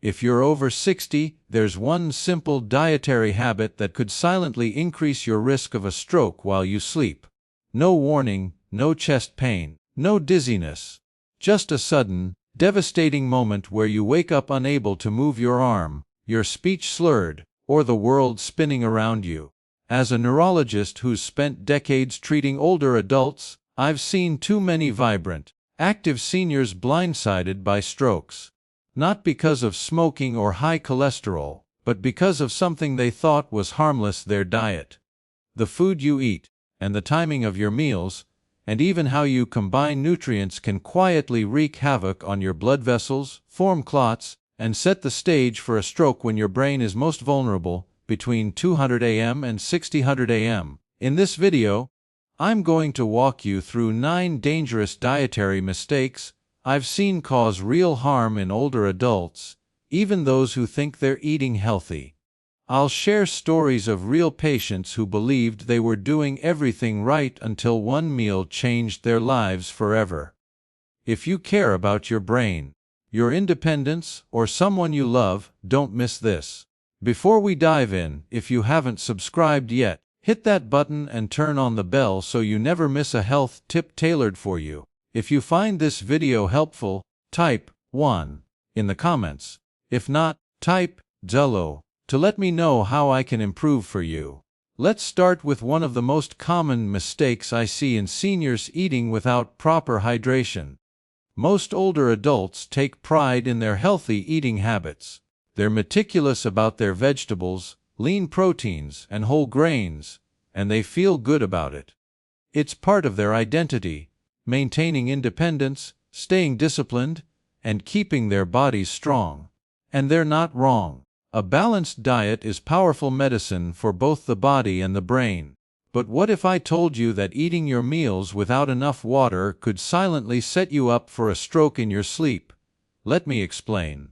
If you're over 60, there's one simple dietary habit that could silently increase your risk of a stroke while you sleep. No warning, no chest pain, no dizziness. Just a sudden, devastating moment where you wake up unable to move your arm, your speech slurred, or the world spinning around you. As a neurologist who's spent decades treating older adults, I've seen too many vibrant, active seniors blindsided by strokes. Not because of smoking or high cholesterol, but because of something they thought was harmless: their diet. The food you eat, and the timing of your meals, and even how you combine nutrients can quietly wreak havoc on your blood vessels, form clots, and set the stage for a stroke when your brain is most vulnerable, between 200 AM and 600 AM. In this video, I'm going to walk you through 9 dangerous dietary mistakes I've seen cause real harm in older adults, even those who think they're eating healthy. I'll share stories of real patients who believed they were doing everything right until one meal changed their lives forever. If you care about your brain, your independence, or someone you love, don't miss this. Before we dive in, if you haven't subscribed yet, hit that button and turn on the bell so you never miss a health tip tailored for you. If you find this video helpful, type 1 in the comments. If not, type "Zello" to let me know how I can improve for you. Let's start with one of the most common mistakes I see in seniors: eating without proper hydration. Most older adults take pride in their healthy eating habits. They're meticulous about their vegetables, lean proteins, and whole grains, and they feel good about it. It's part of their identity, maintaining independence, staying disciplined, and keeping their bodies strong. And they're not wrong. A balanced diet is powerful medicine for both the body and the brain. But what if I told you that eating your meals without enough water could silently set you up for a stroke in your sleep? Let me explain.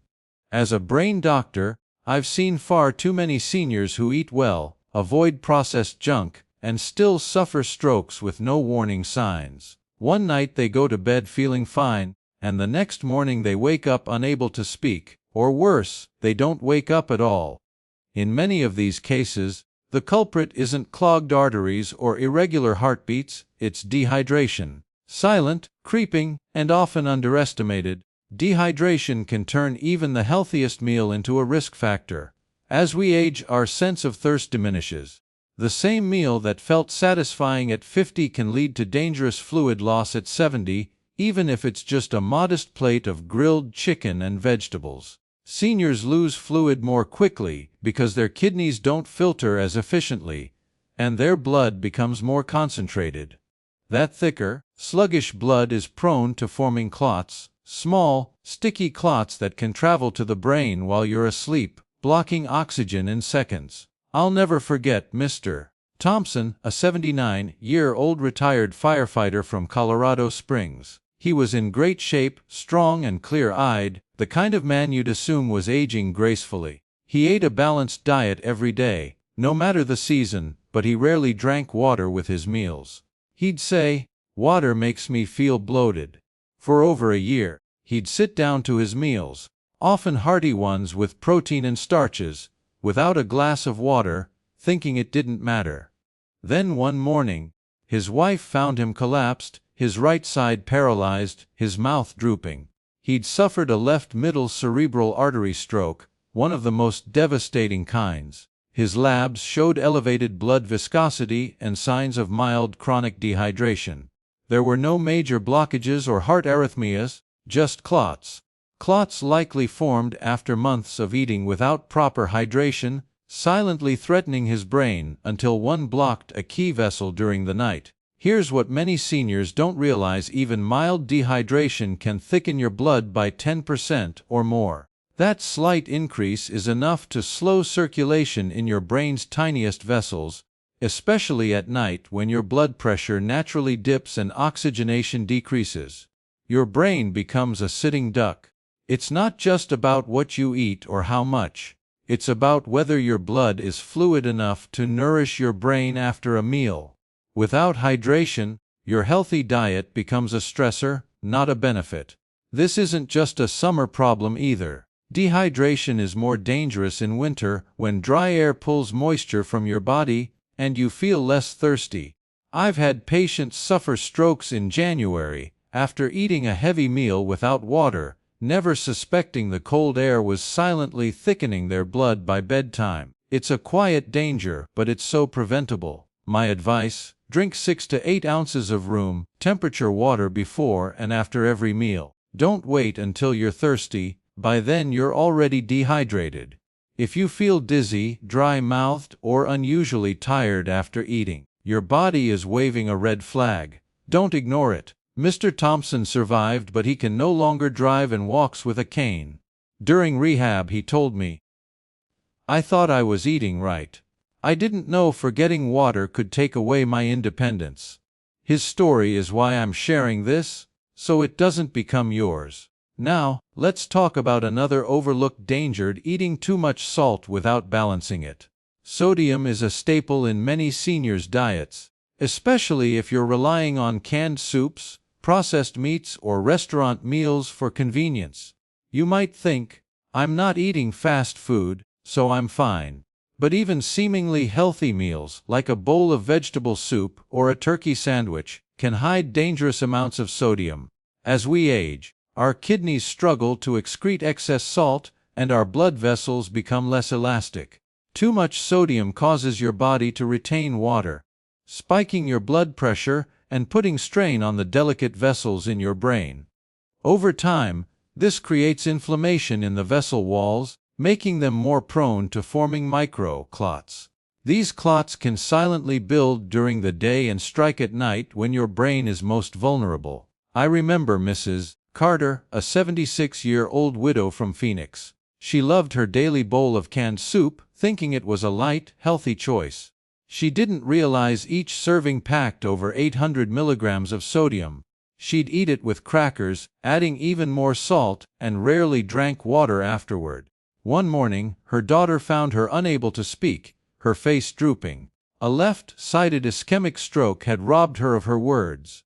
As a brain doctor, I've seen far too many seniors who eat well, avoid processed junk, and still suffer strokes with no warning signs. One night they go to bed feeling fine, and the next morning they wake up unable to speak, or worse, they don't wake up at all. In many of these cases, the culprit isn't clogged arteries or irregular heartbeats, it's dehydration. Silent, creeping, and often underestimated, dehydration can turn even the healthiest meal into a risk factor. As we age, our sense of thirst diminishes. The same meal that felt satisfying at 50 can lead to dangerous fluid loss at 70, even if it's just a modest plate of grilled chicken and vegetables. Seniors lose fluid more quickly because their kidneys don't filter as efficiently, and their blood becomes more concentrated. That thicker, sluggish blood is prone to forming clots, small, sticky clots that can travel to the brain while you're asleep, blocking oxygen in seconds. I'll never forget Mr. Thompson, a 79-year-old retired firefighter from Colorado Springs. He was in great shape, strong and clear-eyed, the kind of man you'd assume was aging gracefully. He ate a balanced diet every day, no matter the season, but he rarely drank water with his meals. He'd say, "Water makes me feel bloated." For over a year, he'd sit down to his meals, often hearty ones with protein and starches, without a glass of water, thinking it didn't matter. Then one morning, his wife found him collapsed, his right side paralyzed, his mouth drooping. He'd suffered a left middle cerebral artery stroke, one of the most devastating kinds. His labs showed elevated blood viscosity and signs of mild chronic dehydration. There were no major blockages or heart arrhythmias, just clots. Clots likely formed after months of eating without proper hydration, silently threatening his brain until one blocked a key vessel during the night. Here's what many seniors don't realize: even mild dehydration can thicken your blood by 10% or more. That slight increase is enough to slow circulation in your brain's tiniest vessels, especially at night when your blood pressure naturally dips and oxygenation decreases. Your brain becomes a sitting duck. It's not just about what you eat or how much. It's about whether your blood is fluid enough to nourish your brain after a meal. Without hydration, your healthy diet becomes a stressor, not a benefit. This isn't just a summer problem either. Dehydration is more dangerous in winter when dry air pulls moisture from your body and you feel less thirsty. I've had patients suffer strokes in January after eating a heavy meal without water, never suspecting the cold air was silently thickening their blood by bedtime. It's a quiet danger, but it's so preventable. My advice: drink 6 to 8 ounces of room temperature water before and after every meal. Don't wait until you're thirsty. By then you're already dehydrated. If you feel dizzy, dry-mouthed, or unusually tired after eating, your body is waving a red flag. Don't ignore it. Mr. Thompson survived, but he can no longer drive and walks with a cane. During rehab, he told me, "I thought I was eating right. I didn't know forgetting water could take away my independence." His story is why I'm sharing this, so it doesn't become yours. Now, let's talk about another overlooked danger: eating too much salt without balancing it. Sodium is a staple in many seniors' diets, especially if you're relying on canned soups, processed meats, or restaurant meals for convenience. You might think, "I'm not eating fast food, so I'm fine." But even seemingly healthy meals, like a bowl of vegetable soup or a turkey sandwich, can hide dangerous amounts of sodium. As we age, our kidneys struggle to excrete excess salt, and our blood vessels become less elastic. Too much sodium causes your body to retain water, spiking your blood pressure and putting strain on the delicate vessels in your brain. Over time, this creates inflammation in the vessel walls, making them more prone to forming microclots. These clots can silently build during the day and strike at night when your brain is most vulnerable. I remember Mrs. Carter, a 76-year-old widow from Phoenix. She loved her daily bowl of canned soup, thinking it was a light, healthy choice. She didn't realize each serving packed over 800 milligrams of sodium. She'd eat it with crackers, adding even more salt, and rarely drank water afterward. One morning, her daughter found her unable to speak, her face drooping. A left-sided ischemic stroke had robbed her of her words.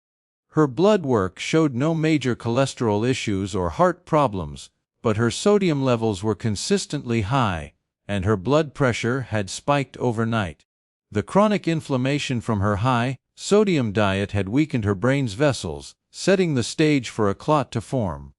Her blood work showed no major cholesterol issues or heart problems, but her sodium levels were consistently high, and her blood pressure had spiked overnight. The chronic inflammation from her high sodium diet had weakened her brain's vessels, setting the stage for a clot to form.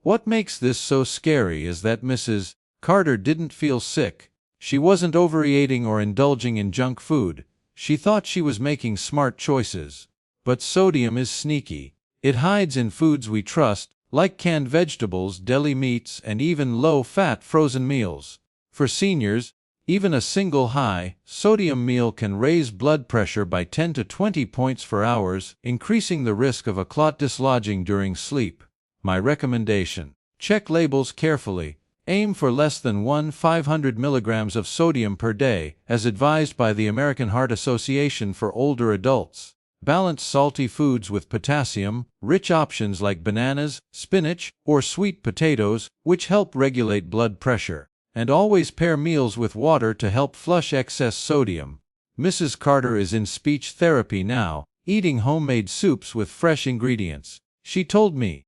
What makes this so scary is that Mrs. Carter didn't feel sick. She wasn't overeating or indulging in junk food. She thought she was making smart choices. But sodium is sneaky. It hides in foods we trust, like canned vegetables, deli meats, and even low-fat frozen meals. For seniors, even a single high sodium meal can raise blood pressure by 10 to 20 points for hours, increasing the risk of a clot dislodging during sleep. My recommendation: check labels carefully. Aim for less than 500 milligrams of sodium per day, as advised by the American Heart Association for older adults. Balance salty foods with potassium-rich options like bananas, spinach, or sweet potatoes, which help regulate blood pressure. And always pair meals with water to help flush excess sodium. Mrs. Carter is in speech therapy now, eating homemade soups with fresh ingredients. She told me,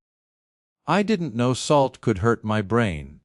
"I didn't know salt could hurt my brain.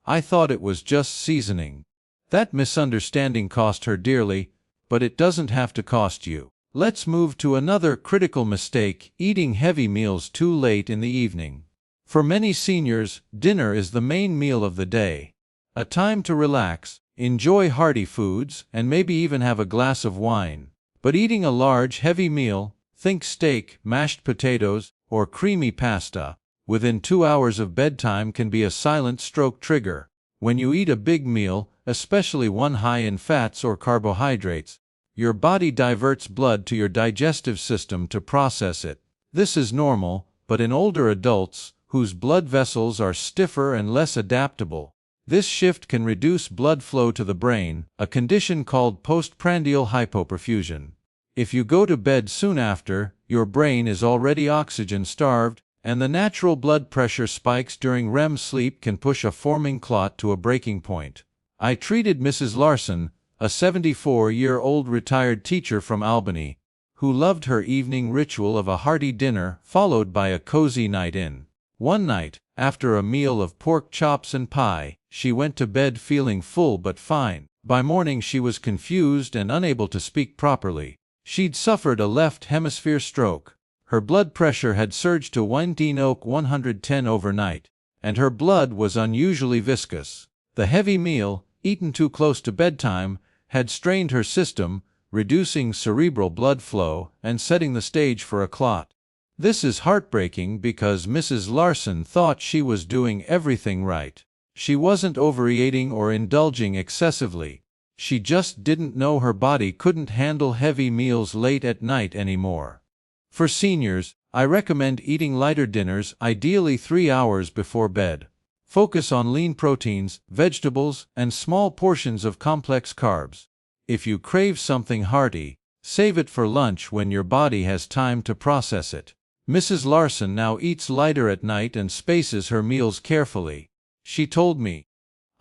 I thought it was just seasoning." That misunderstanding cost her dearly, but it doesn't have to cost you. Let's move to another critical mistake: eating heavy meals too late in the evening. For many seniors, dinner is the main meal of the day. A time to relax, enjoy hearty foods, and maybe even have a glass of wine. But eating a large, heavy meal, think steak, mashed potatoes, or creamy pasta, within 2 hours of bedtime can be a silent stroke trigger. When you eat a big meal, especially one high in fats or carbohydrates, your body diverts blood to your digestive system to process it. This is normal, but in older adults, whose blood vessels are stiffer and less adaptable, this shift can reduce blood flow to the brain, a condition called postprandial hypoperfusion. If you go to bed soon after, your brain is already oxygen-starved, and the natural blood pressure spikes during REM sleep can push a forming clot to a breaking point. I treated Mrs. Larson, a 74-year-old retired teacher from Albany, who loved her evening ritual of a hearty dinner followed by a cozy night in. One night, after a meal of pork chops and pie, she went to bed feeling full but fine. By morning she was confused and unable to speak properly. She'd suffered a left hemisphere stroke. Her blood pressure had surged to 110 overnight, and her blood was unusually viscous. The heavy meal, eaten too close to bedtime, had strained her system, reducing cerebral blood flow and setting the stage for a clot. This is heartbreaking because Mrs. Larson thought she was doing everything right. She wasn't overeating or indulging excessively. She just didn't know her body couldn't handle heavy meals late at night anymore. For seniors, I recommend eating lighter dinners, ideally 3 hours before bed. Focus on lean proteins, vegetables, and small portions of complex carbs. If you crave something hearty, save it for lunch when your body has time to process it. Mrs. Larson now eats lighter at night and spaces her meals carefully. She told me,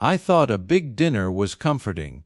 "I thought a big dinner was comforting.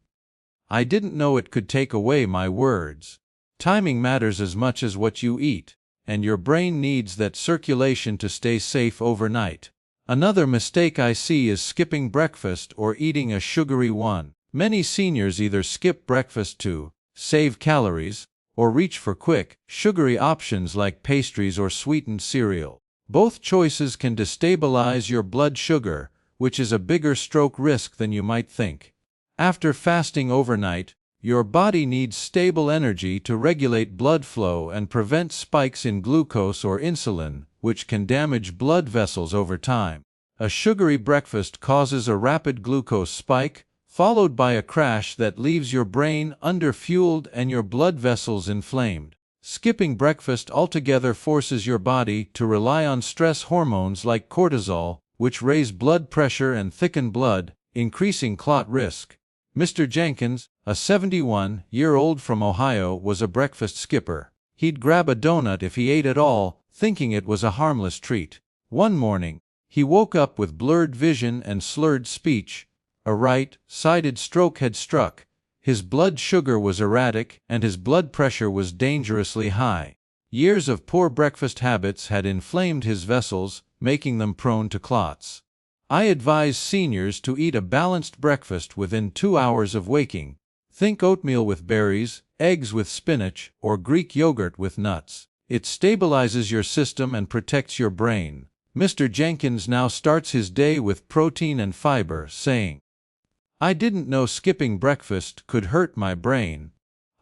I didn't know it could take away my words." Timing matters as much as what you eat, and your brain needs that circulation to stay safe overnight. Another mistake I see is skipping breakfast or eating a sugary one. Many seniors either skip breakfast to save calories or reach for quick, sugary options like pastries or sweetened cereal. Both choices can destabilize your blood sugar, which is a bigger stroke risk than you might think. After fasting overnight, your body needs stable energy to regulate blood flow and prevent spikes in glucose or insulin, which can damage blood vessels over time. A sugary breakfast causes a rapid glucose spike, followed by a crash that leaves your brain underfueled and your blood vessels inflamed. Skipping breakfast altogether forces your body to rely on stress hormones like cortisol, which raise blood pressure and thicken blood, increasing clot risk. Mr. Jenkins, a 71-year-old from Ohio, was a breakfast skipper. He'd grab a donut if he ate at all, thinking it was a harmless treat. One morning, he woke up with blurred vision and slurred speech. A right-sided stroke had struck. His blood sugar was erratic, and his blood pressure was dangerously high. Years of poor breakfast habits had inflamed his vessels, making them prone to clots. I advise seniors to eat a balanced breakfast within 2 hours of waking. Think oatmeal with berries, eggs with spinach, or Greek yogurt with nuts. It stabilizes your system and protects your brain. Mr. Jenkins now starts his day with protein and fiber, saying, "I didn't know skipping breakfast could hurt my brain.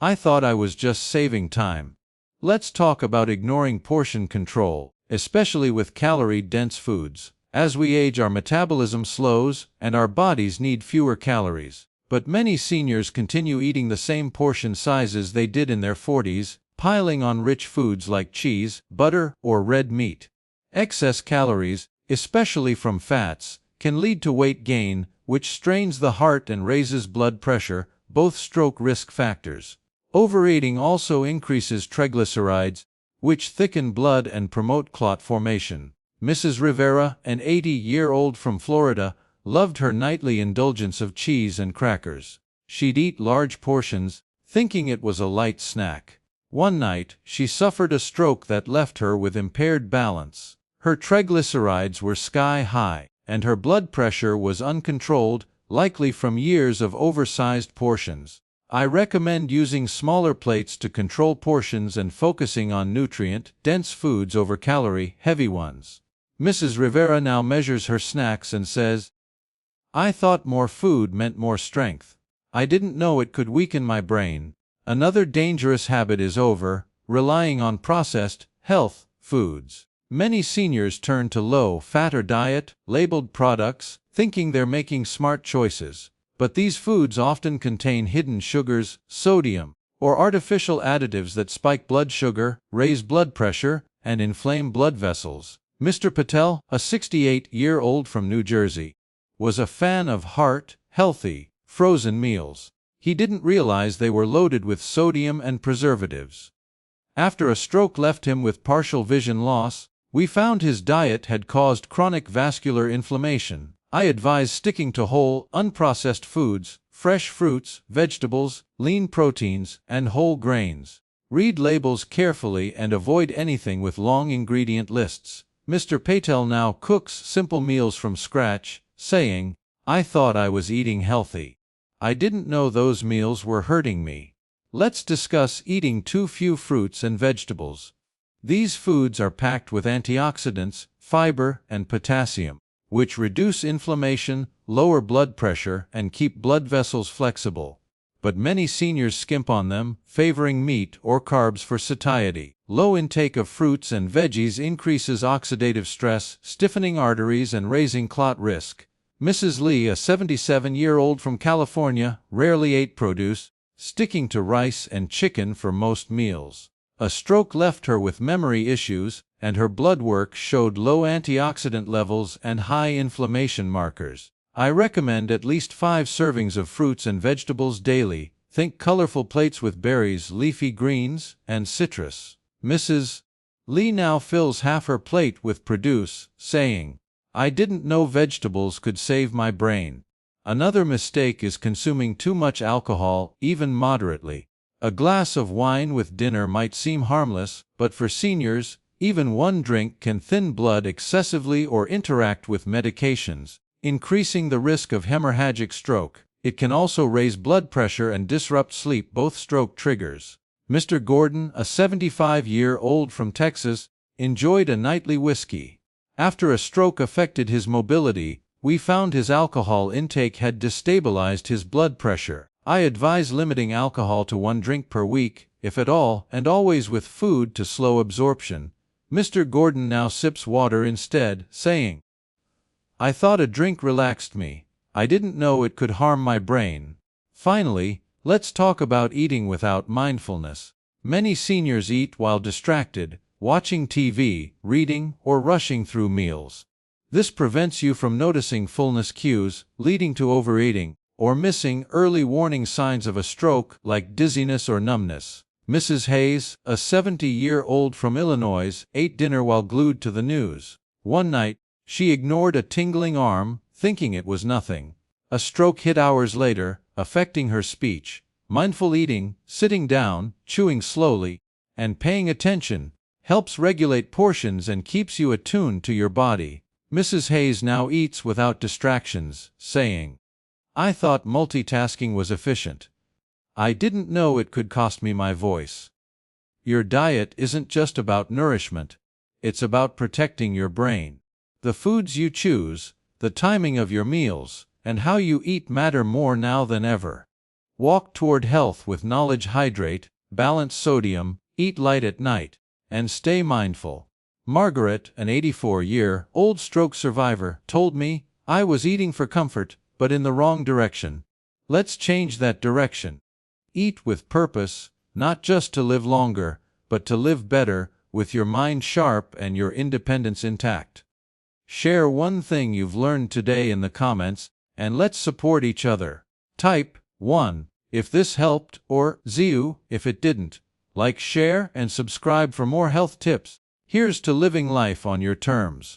I thought I was just saving time." Let's talk about ignoring portion control, especially with calorie-dense foods. As we age, our metabolism slows, and our bodies need fewer calories. But many seniors continue eating the same portion sizes they did in their 40s, piling on rich foods like cheese, butter, or red meat. Excess calories, especially from fats, can lead to weight gain, which strains the heart and raises blood pressure, both stroke risk factors. Overeating also increases triglycerides, which thicken blood and promote clot formation. Mrs. Rivera, an 80-year-old from Florida, loved her nightly indulgence of cheese and crackers. She'd eat large portions, thinking it was a light snack. One night, she suffered a stroke that left her with impaired balance. Her triglycerides were sky high, and her blood pressure was uncontrolled, likely from years of oversized portions. I recommend using smaller plates to control portions and focusing on nutrient-dense foods over calorie-heavy ones. Mrs. Rivera now measures her snacks and says, "I thought more food meant more strength. I didn't know it could weaken my brain." Another dangerous habit is relying on processed, health foods. Many seniors turn to low-fat or diet-labeled products, thinking they're making smart choices. But these foods often contain hidden sugars, sodium, or artificial additives that spike blood sugar, raise blood pressure, and inflame blood vessels. Mr. Patel, a 68-year-old from New Jersey, was a fan of healthy, frozen meals. He didn't realize they were loaded with sodium and preservatives. After a stroke left him with partial vision loss, we found his diet had caused chronic vascular inflammation. I advise sticking to whole, unprocessed foods, fresh fruits, vegetables, lean proteins, and whole grains. Read labels carefully and avoid anything with long ingredient lists. Mr. Patel now cooks simple meals from scratch, saying, "I thought I was eating healthy. I didn't know those meals were hurting me." Let's discuss eating too few fruits and vegetables. These foods are packed with antioxidants, fiber, and potassium, which reduce inflammation, lower blood pressure, and keep blood vessels flexible. But many seniors skimp on them, favoring meat or carbs for satiety. Low intake of fruits and veggies increases oxidative stress, stiffening arteries and raising clot risk. Mrs. Lee, a 77-year-old from California, rarely ate produce, sticking to rice and chicken for most meals. A stroke left her with memory issues, and her blood work showed low antioxidant levels and high inflammation markers. I recommend at least 5 servings of fruits and vegetables daily. Think colorful plates with berries, leafy greens, and citrus. Mrs. Lee now fills half her plate with produce, saying, "I didn't know vegetables could save my brain." Another mistake is consuming too much alcohol, even moderately. A glass of wine with dinner might seem harmless, but for seniors, even one drink can thin blood excessively or interact with medications, increasing the risk of hemorrhagic stroke. It can also raise blood pressure and disrupt sleep, both stroke triggers. Mr. Gordon, a 75-year-old from Texas, enjoyed a nightly whiskey. After a stroke affected his mobility, we found his alcohol intake had destabilized his blood pressure. I advise limiting alcohol to 1 drink per week, if at all, and always with food to slow absorption. Mr. Gordon now sips water instead, saying, "I thought a drink relaxed me. I didn't know it could harm my brain." Finally, let's talk about eating without mindfulness. Many seniors eat while distracted, watching TV, reading, or rushing through meals. This prevents you from noticing fullness cues, leading to overeating, or missing early warning signs of a stroke like dizziness or numbness. Mrs. Hayes, a 70-year-old from Illinois, ate dinner while glued to the news. One night, she ignored a tingling arm, thinking it was nothing. A stroke hit hours later, affecting her speech. Mindful eating, sitting down, chewing slowly, and paying attention, helps regulate portions and keeps you attuned to your body. Mrs. Hayes now eats without distractions, saying, "I thought multitasking was efficient. I didn't know it could cost me my voice." Your diet isn't just about nourishment, it's about protecting your brain. The foods you choose, the timing of your meals, and how you eat matter more now than ever. Walk toward health with knowledge. Hydrate, balance sodium, eat light at night, and stay mindful. Margaret, an 84-year-old stroke survivor, told me, "I was eating for comfort, but in the wrong direction." Let's change that direction. Eat with purpose, not just to live longer, but to live better, with your mind sharp and your independence intact. Share one thing you've learned today in the comments, and let's support each other. Type 1 if this helped, or 0 if it didn't. Like, share, and subscribe for more health tips. Here's to living life on your terms.